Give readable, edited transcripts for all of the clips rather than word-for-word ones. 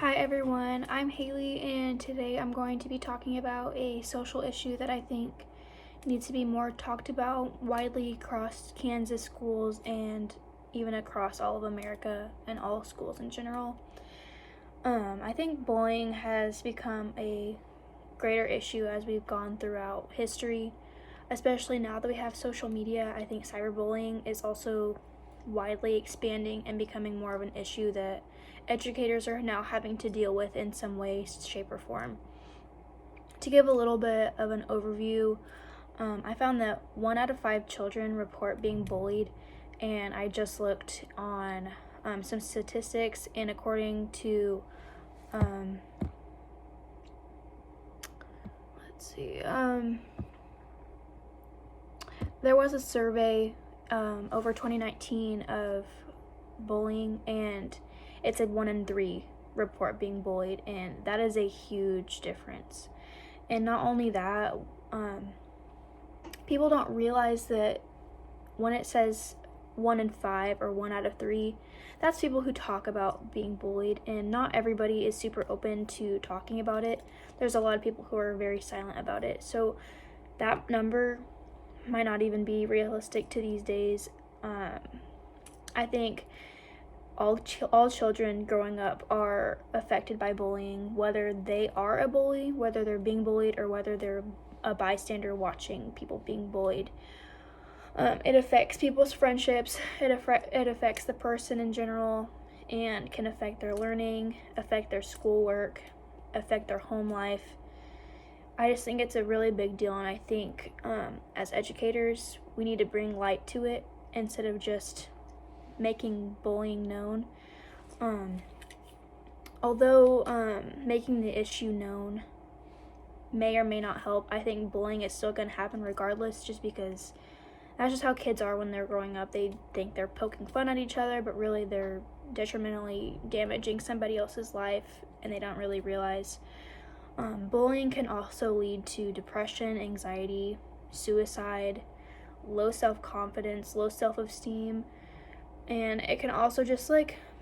Hi everyone, I'm Haley, and today I'm going to be talking about a social issue that I think needs to be more talked about widely across Kansas schools and even across all of America and all schools in general. I think bullying has become a greater issue as we've gone throughout history, especially now that we have social media. I think cyberbullying is also widely expanding and becoming more of an issue that educators are now having to deal with in some way, shape, or form. To give a little bit of an overview, I found that 1 out of 5 children report being bullied, and I just looked on some statistics, and according to there was a survey over 2019 of bullying, and it said 1 in 3 report being bullied, and that is a huge difference. And not only that, people don't realize that when it says 1 in 5 or 1 out of 3, that's people who talk about being bullied, and not everybody is super open to talking about it. There's a lot of people who are very silent about it, so that number might not even be realistic to these days. I think all children growing up are affected by bullying, whether they are a bully, whether they're being bullied, or whether they're a bystander watching people being bullied. It affects people's friendships, it affects the person in general, and can affect their learning, affect their schoolwork, affect their home life. I just think it's a really big deal, and I think as educators, we need to bring light to it instead of just making bullying known. Although making the issue known may or may not help, I think bullying is still going to happen regardless, just because that's just how kids are when they're growing up. They think they're poking fun at each other, but really they're detrimentally damaging somebody else's life, and they don't really realize. Bullying can also lead to depression, anxiety, suicide, low self-confidence, low self-esteem, and it can also just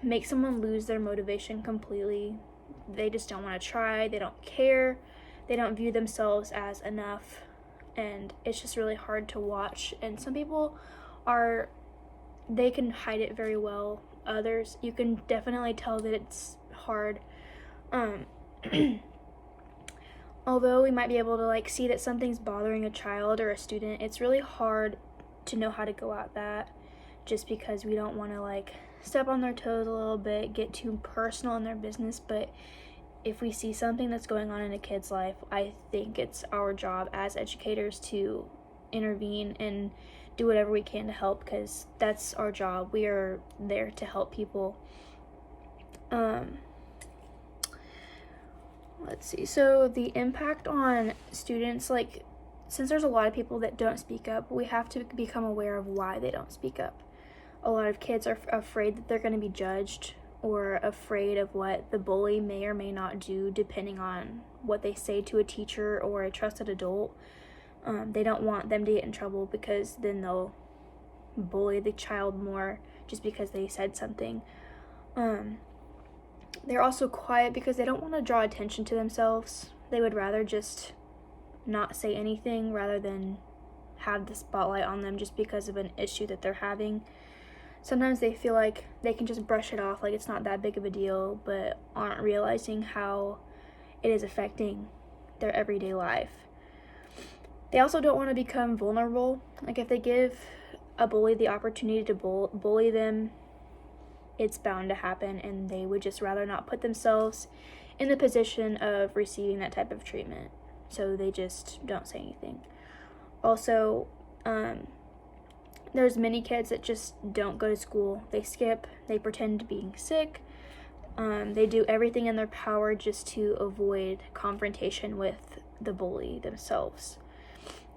make someone lose their motivation completely. They just don't want to try, they don't care, they don't view themselves as enough, and it's just really hard to watch. And some people they can hide it very well. Others, you can definitely tell that it's hard. Although we might be able to see that something's bothering a child or a student, it's really hard to know how to go at that, just because we don't want to step on their toes a little bit, get too personal in their business. But if we see something that's going on in a kid's life, I think it's our job as educators to intervene and do whatever we can to help, because that's our job. We are there to help people. Let's see. So the impact on students, since there's a lot of people that don't speak up, we have to become aware of why they don't speak up. A lot of kids are afraid that they're going to be judged, or afraid of what the bully may or may not do depending on what they say to a teacher or a trusted adult. They don't want them to get in trouble, because then they'll bully the child more just because they said something. They're also quiet because they don't want to draw attention to themselves. They would rather just not say anything rather than have the spotlight on them just because of an issue that they're having. Sometimes they feel like they can just brush it off, like it's not that big of a deal, but aren't realizing how it is affecting their everyday life. They also don't want to become vulnerable. If they give a bully the opportunity to bully them, it's bound to happen, and they would just rather not put themselves in the position of receiving that type of treatment, so they just don't say anything. Also, there's many kids that just don't go to school. They skip, they pretend to be sick, they do everything in their power just to avoid confrontation with the bully themselves.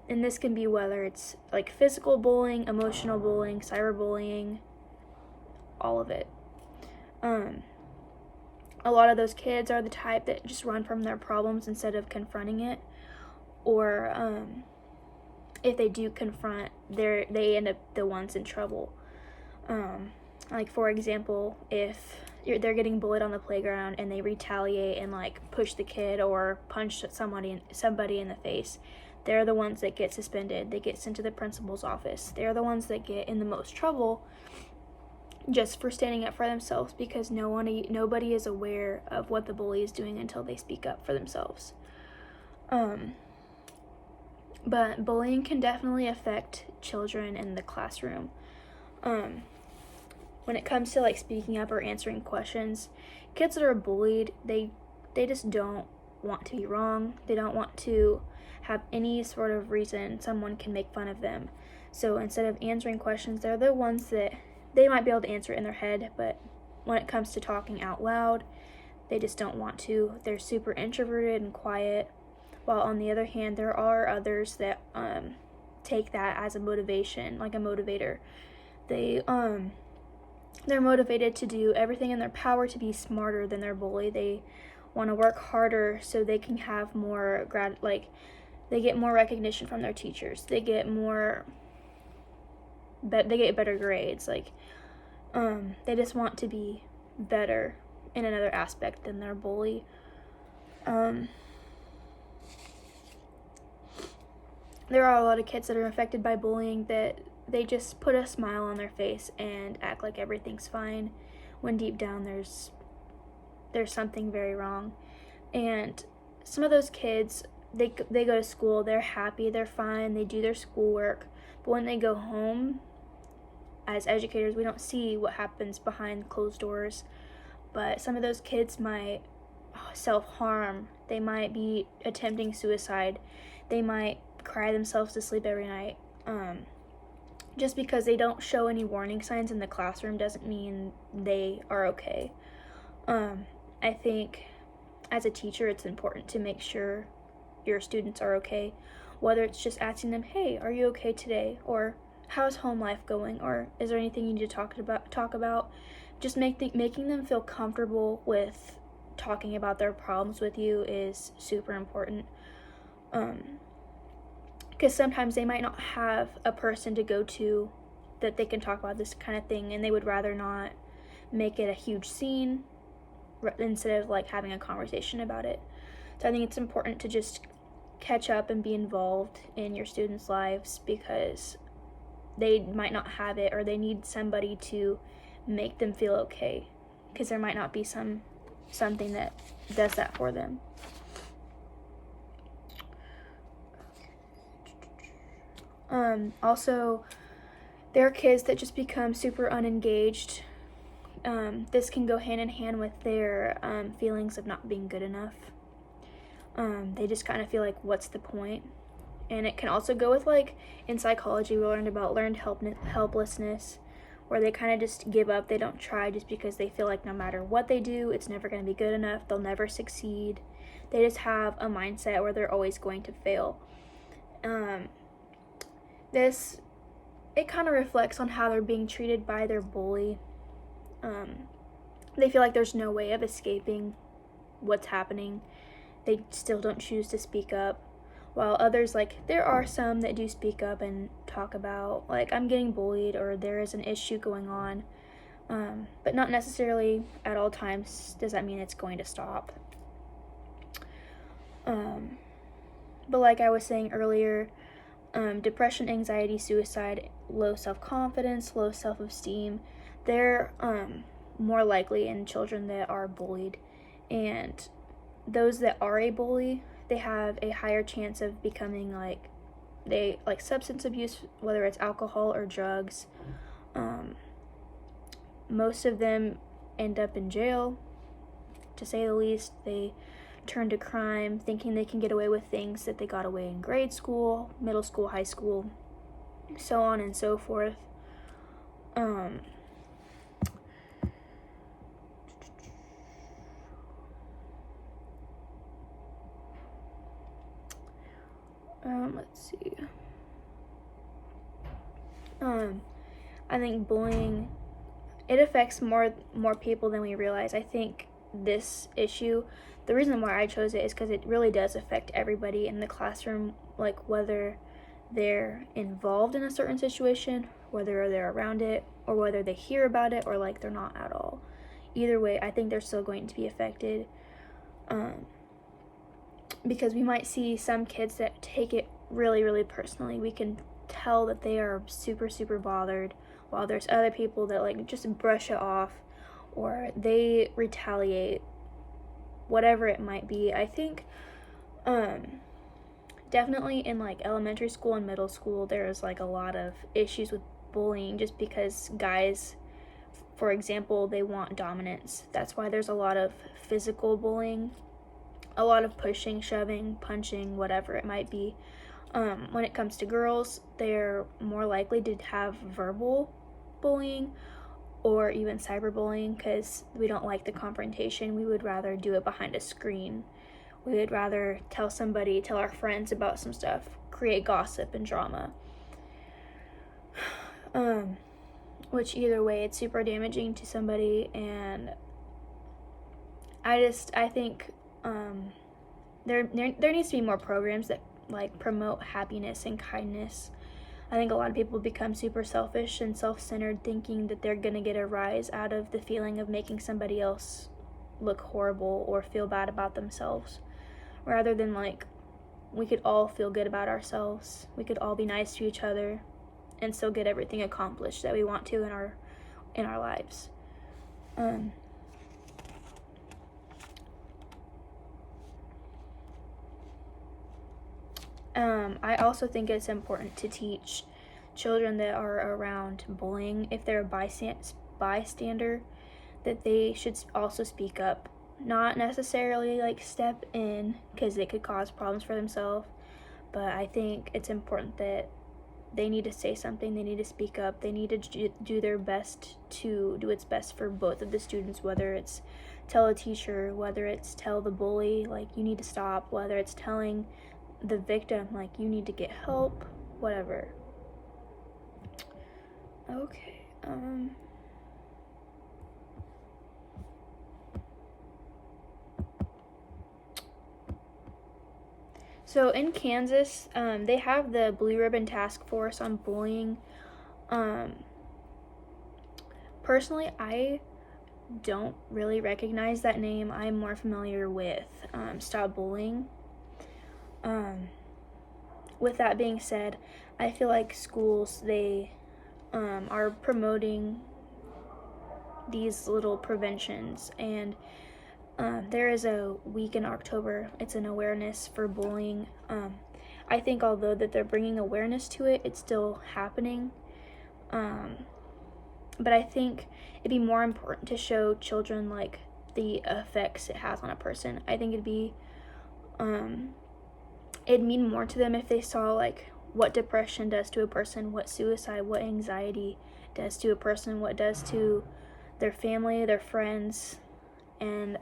And this can be whether it's physical bullying, emotional bullying, cyberbullying, all of it. A lot of those kids are the type that just run from their problems instead of confronting it, or if they do confront, they end up the ones in trouble. For example, if they're getting bullied on the playground and they retaliate and like push the kid or punch somebody in the face, they're the ones that get suspended. They get sent to the principal's office. They're the ones that get in the most trouble just for standing up for themselves, because nobody is aware of what the bully is doing until they speak up for themselves. But bullying can definitely affect children in the classroom. When it comes to like speaking up or answering questions, kids that are bullied, they just don't want to be wrong. They don't want to have any sort of reason someone can make fun of them. So instead of answering questions, they're the ones that they might be able to answer it in their head, but when it comes to talking out loud, they just don't want to. They're super introverted and quiet. While on the other hand, there are others that take that as a motivation, like a motivator. They're motivated to do everything in their power to be smarter than their bully. They want to work harder so they can have more they get more recognition from their teachers. They get better grades. They just want to be better in another aspect than their bully. There are a lot of kids that are affected by bullying that they just put a smile on their face and act like everything's fine, when deep down there's something very wrong. And some of those kids, they go to school, they're happy, they're fine, they do their schoolwork, but when they go home, as educators, we don't see what happens behind closed doors. But some of those kids might self-harm, they might be attempting suicide, they might cry themselves to sleep every night. Just because they don't show any warning signs in the classroom doesn't mean they are okay. I think as a teacher, it's important to make sure your students are okay, whether it's just asking them, hey, are you okay today? Or how's home life going? Or is there anything you need to talk about? Just making them feel comfortable with talking about their problems with you is super important. Because sometimes they might not have a person to go to that they can talk about this kind of thing, and they would rather not make it a huge scene instead of like having a conversation about it. So I think it's important to just catch up and be involved in your students' lives, because they might not have it, or they need somebody to make them feel okay, because there might not be something that does that for them. Also, there are kids that just become super unengaged. This can go hand in hand with their feelings of not being good enough. They just kind of feel like, what's the point? And it can also go with, like, in psychology, we learned about learned helplessness, where they kind of just give up. They don't try just because they feel like no matter what they do, it's never going to be good enough. They'll never succeed. They just have a mindset where they're always going to fail. It kind of reflects on how they're being treated by their bully. They feel like there's no way of escaping what's happening. They still don't choose to speak up. While others, like, there are some that do speak up and talk about, like, I'm getting bullied, or there is an issue going on. But not necessarily at all times does that mean it's going to stop. But like I was saying earlier, depression, anxiety, suicide, low self-confidence, low self-esteem, they're more likely in children that are bullied. And those that are a bully, they have a higher chance of becoming like substance abuse, whether it's alcohol or drugs. Most of them end up in jail, to say the least. They turn to crime, thinking they can get away with things that they got away in grade school, middle school, high school, so on and so forth. Let's see. I think bullying, it affects more people than we realize. I think this issue, the reason why I chose it is because it really does affect everybody in the classroom, like whether they're involved in a certain situation, whether they're around it, or whether they hear about it, or like they're not at all. either way, I think they're still going to be affected, because we might see some kids that take it really, really personally. We can tell that they are super, super bothered, while there's other people that like just brush it off, or they retaliate, whatever it might be. I think definitely in like elementary school and middle school, there's like a lot of issues with bullying, just because guys, for example, they want dominance. That's why there's a lot of physical bullying, a lot of pushing, shoving, punching, whatever it might be. When it comes to girls, they're more likely to have verbal bullying or even cyberbullying, because we don't like the confrontation. We would rather do it behind a screen. We would rather tell our friends about some stuff, create gossip and drama. Which either way, it's super damaging to somebody, and I think there needs to be more programs that like promote happiness and kindness. I think a lot of people become super selfish and self-centered, thinking that they're gonna get a rise out of the feeling of making somebody else look horrible or feel bad about themselves, rather than like we could all feel good about ourselves. We could all be nice to each other and still get everything accomplished that we want to in our lives. I also think it's important to teach children that are around bullying, if they're a bystander, that they should also speak up. Not necessarily like step in, because it could cause problems for themselves, but I think it's important that they need to say something, they need to speak up, they need to do their best to do what's best for both of the students, whether it's tell a teacher, whether it's tell the bully, like, you need to stop, whether it's telling the victim, like, you need to get help, whatever. Okay, so in Kansas, they have the Blue Ribbon Task Force on bullying. Personally, I don't really recognize that name. I'm more familiar with Stop Bullying. With that being said, I feel like schools, they are promoting these little preventions, and there is a week in October. It's an awareness for bullying. I think although that they're bringing awareness to it, it's still happening. But I think it'd be more important to show children like the effects it has on a person. I think it'd mean more to them if they saw like what depression does to a person, what suicide, what anxiety does to a person, what it does to their family, their friends, and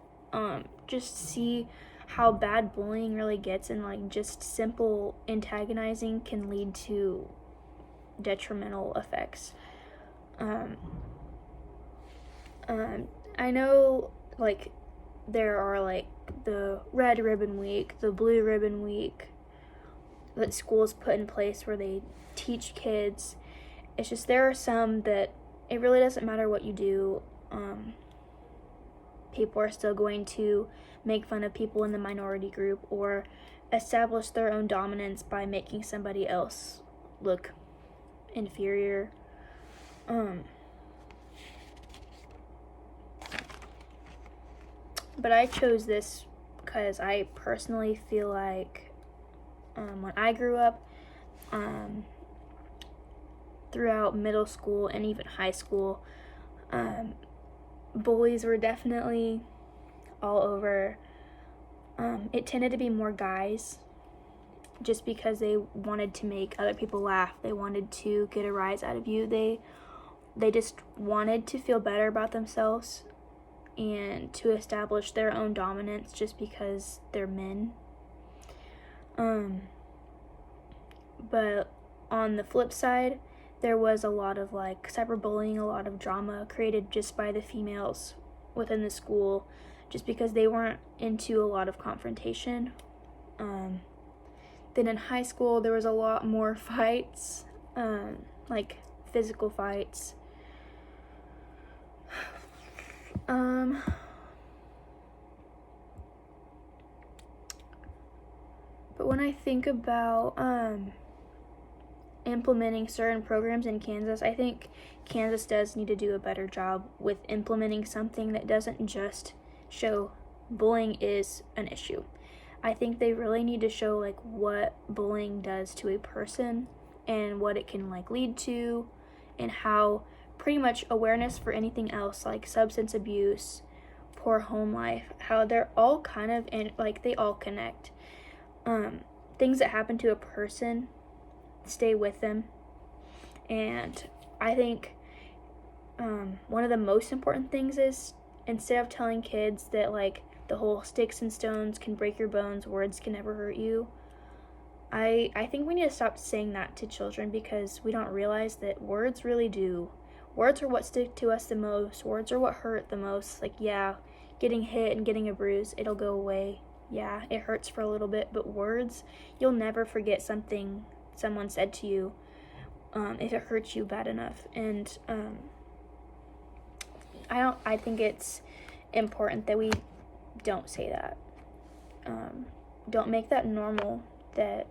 just see how bad bullying really gets, and like just simple antagonizing can lead to detrimental effects. I know like there are like the Red Ribbon Week, the Blue Ribbon Week that schools put in place where they teach kids. It's just there are some that it really doesn't matter what you do. People are still going to make fun of people in the minority group or establish their own dominance by making somebody else look inferior. But I chose this because I personally feel like when I grew up, throughout middle school and even high school, bullies were definitely all over. It tended to be more guys, just because they wanted to make other people laugh. They wanted to get a rise out of you. They just wanted to feel better about themselves and to establish their own dominance just because they're men. But on the flip side, there was a lot of like cyberbullying, a lot of drama created just by the females within the school, just because they weren't into a lot of confrontation. Then in high school, there was a lot more fights, like physical fights. Um, but when I think about implementing certain programs in Kansas, I think Kansas does need to do a better job with implementing something that doesn't just show bullying is an issue. I think they really need to show like what bullying does to a person and what it can like lead to, and how pretty much awareness for anything else like substance abuse, poor home life, how they're all kind of in, like they all connect. Things that happen to a person stay with them, and I think one of the most important things is, instead of telling kids that like the whole sticks and stones can break your bones, words can never hurt you, I think we need to stop saying that to children, because we don't realize that words really do. Words are what stick to us the most. Words are what hurt the most. Like, yeah, getting hit and getting a bruise, it'll go away. Yeah, it hurts for a little bit, but words, you'll never forget something someone said to you if it hurts you bad enough. And I think it's important that we don't say that. Don't make that normal, that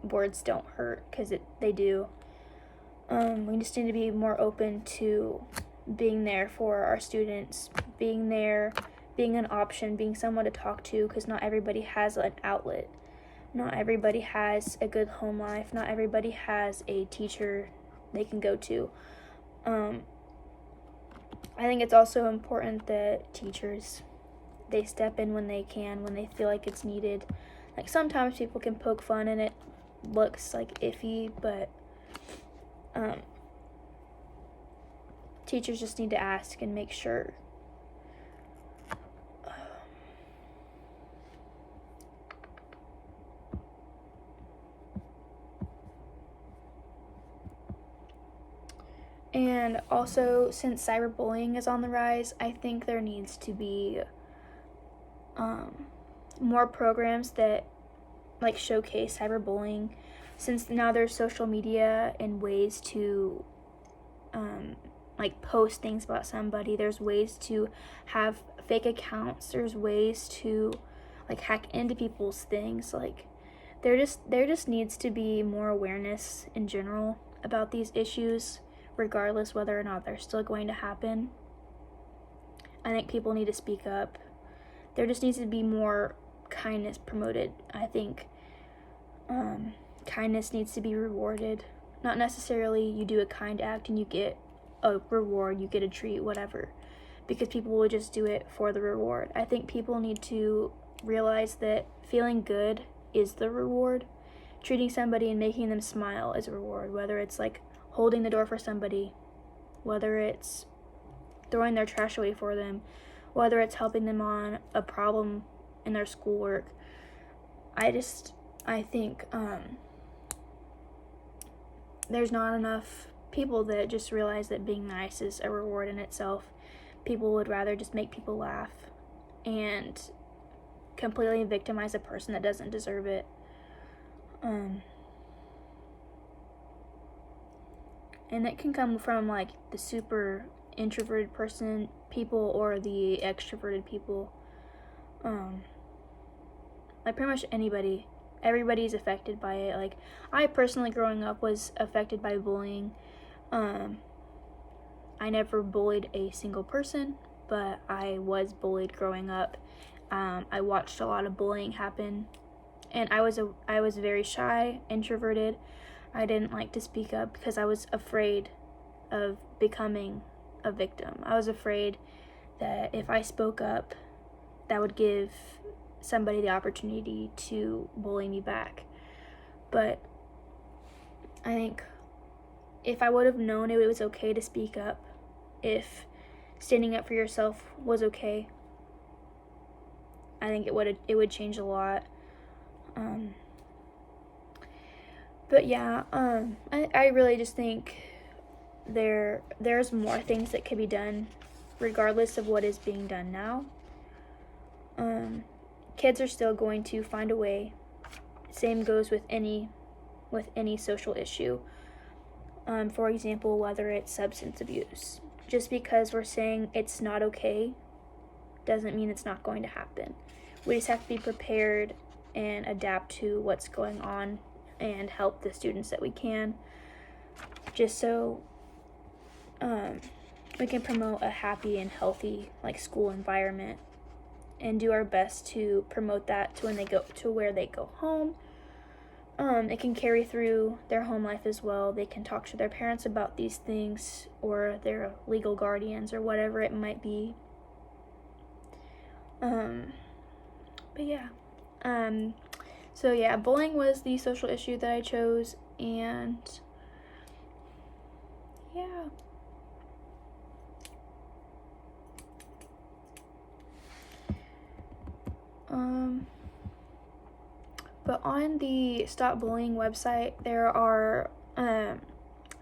words don't hurt, because they do. We just need to be more open to being there for our students, being there, being an option, being someone to talk to, because not everybody has an outlet. Not everybody has a good home life. Not everybody has a teacher they can go to. I think it's also important that teachers, they step in when they can, when they feel like it's needed. Like, sometimes people can poke fun and it looks like iffy, but teachers just need to ask and make sure. And also, since cyberbullying is on the rise, I think there needs to be more programs that like showcase cyberbullying, since now there's social media and ways to like post things about somebody. There's ways to have fake accounts. There's ways to like hack into people's things. Like, there just needs to be more awareness in general about these issues, regardless whether or not they're still going to happen. I think people need to speak up. There just needs to be more kindness promoted. I think kindness needs to be rewarded. Not necessarily you do a kind act and you get a reward, you get a treat, whatever, because people will just do it for the reward. I think people need to realize that feeling good is the reward. Treating somebody and making them smile is a reward, whether it's like holding the door for somebody, whether it's throwing their trash away for them, whether it's helping them on a problem in their schoolwork. I think there's not enough people that just realize that being nice is a reward in itself. People would rather just make people laugh and completely victimize a person that doesn't deserve it. And it can come from like the super introverted people or the extroverted people. Like, pretty much everybody's affected by it. Like, I personally, growing up, was affected by bullying. I never bullied a single person, but I was bullied growing up. I watched a lot of bullying happen, and I was very shy, introverted. I didn't like to speak up because I was afraid of becoming a victim. I was afraid that if I spoke up, that would give somebody the opportunity to bully me back. But I think if I would have known it was okay to speak up, if standing up for yourself was okay, I think it would change a lot. But yeah, I really just think there's more things that could be done regardless of what is being done now. Kids are still going to find a way. Same goes with any social issue. For example, whether it's substance abuse. just because we're saying it's not okay doesn't mean it's not going to happen. We just have to be prepared and adapt to what's going on and help the students that we can, just so we can promote a happy and healthy school environment, and do our best to promote that to when they go to where they go home. It can carry through their home life as well. They can talk to their parents about these things, or their legal guardians, or whatever it might be. But yeah. So yeah, bullying was the social issue that I chose, and yeah. But on the Stop Bullying website, there are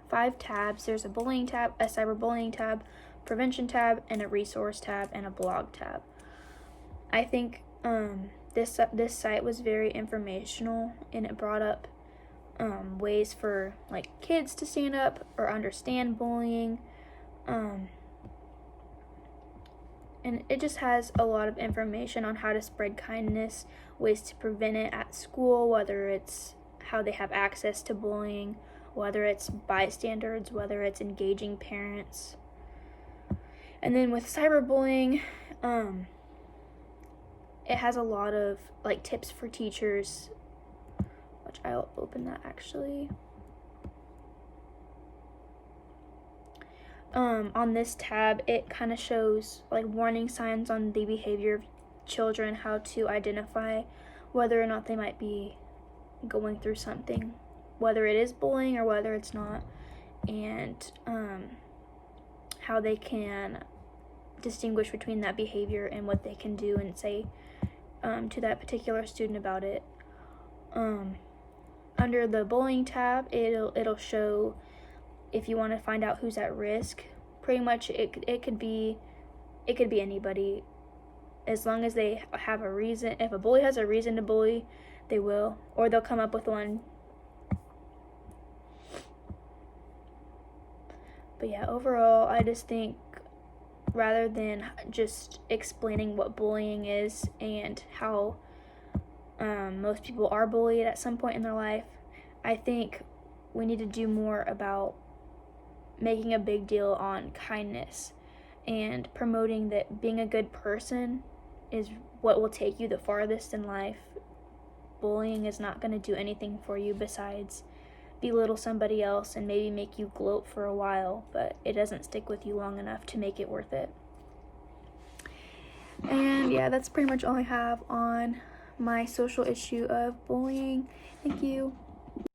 5 tabs. There's a bullying tab, a cyberbullying tab, prevention tab, and a resource tab, and a blog tab. I think this site was very informational, and it brought up ways for kids to stand up or understand bullying. And it just has a lot of information on how to spread kindness, ways to prevent it at school, whether it's how they have access to bullying, whether it's bystanders, whether it's engaging parents. And then with cyberbullying, it has a lot of tips for teachers, which I'll open that actually. On this tab, it kind of shows warning signs on the behavior of children, how to identify whether or not they might be going through something, whether it is bullying or whether it's not, and how they can distinguish between that behavior and what they can do and say to that particular student about it. Under the bullying tab, it'll show if you want to find out who's at risk. Pretty much it could be anybody, as long as they have a reason. If a bully has a reason to bully, they will, or they'll come up with one. But yeah, overall, I just think rather than just explaining what bullying is and how most people are bullied at some point in their life, I think we need to do more about making a big deal on kindness and promoting that being a good person is what will take you the farthest in life. Bullying is not going to do anything for you besides belittle somebody else and maybe make you gloat for a while, but it doesn't stick with you long enough to make it worth it. And yeah, that's pretty much all I have on my social issue of bullying. Thank you.